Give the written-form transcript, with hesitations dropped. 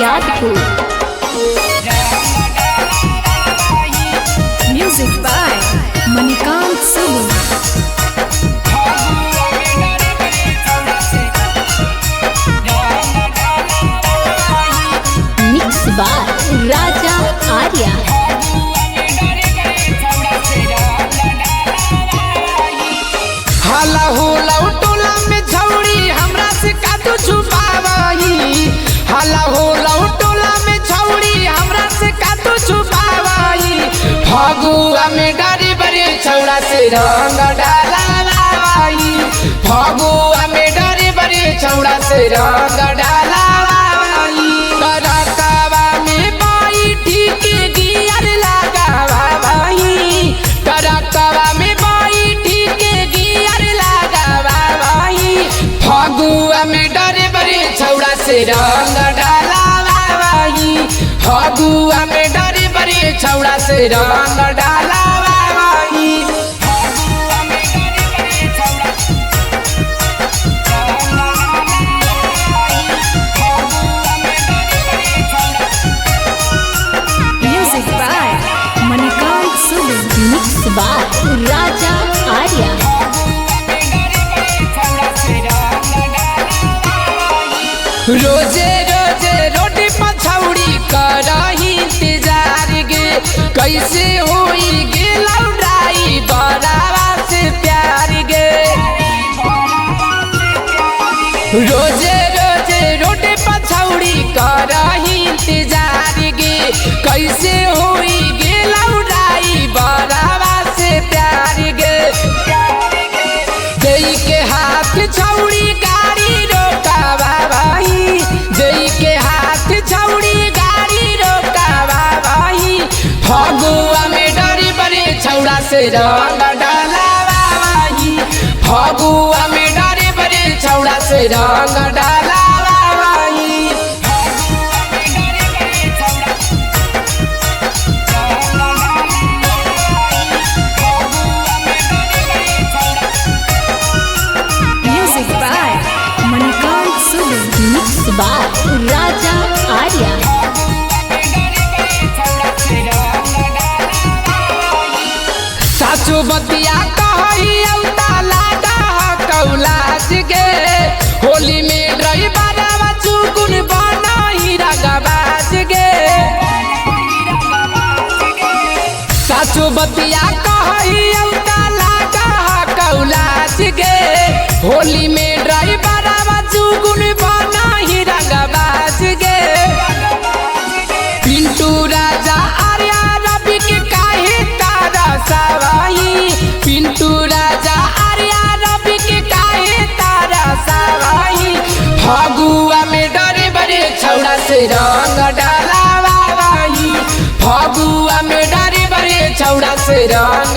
Azadpur. Music by Manikant Sugam. Mix by Raja Arya. हाला होला टोला में छौड़ी हमरा से कातू छुपावही। हाला होला टोला में छौड़ी हमरा से कातू छुपावही। फगुआ में डरी बड़ी छौड़ा से रंग डालावाही। फगुआ में डरी बड़ी छौड़ा से रंग डालावाही। करकवा में बैठी के गियर लगावाही। करकवा में बैठी के गियर लगावाही। फगुआ में डरे बड़े छौड़ा से रंग डालावाही। फगुआ में डरे बड़े छौड़ा से रंग डालावाही। Music by Manikant Sugam. Mix by Raja Arya. रोजे रोजे रोटी पछौड़ी करही इंतजार गे। कैसे होई गे लौटाई बरावा से प्यार गे। रोजे रोजे रोटी पछौड़ी करही इंतजार गे। कैसे होई गे लौटाई बरावा से प्यार गे। जई के हाथ छौड़ी गाड़ी रोकावाही। जई के हाथ छौड़ी गाड़ी रोकावाही। फगुआ में डरी बड़े छौड़ा से रंग डालावाही। फगुआ में डरी बड़े छौड़ा से रंग डालावाही। Music by Manikant Sugam. Mix by Raja Arya. साचो बतिया कही औता लागा कौलाज गे। होली में ड्राइवरवा चुकुन बनाही रंगबाज गे। साचो बतिया कही औता लागा कौलाज गे। होली में ड्राइवरवा चुकुन बनाही रंगबाज गे। पिंटू राजा आर्या रवि के काहे तारा सवाही। पिंटू राजा आर्या रवि के काहे तारा सवाही। फगुआ में डरे बड़े छौड़ा से रंग डालावाही। फगुआ में डरे बड़े छौड़ा से रंग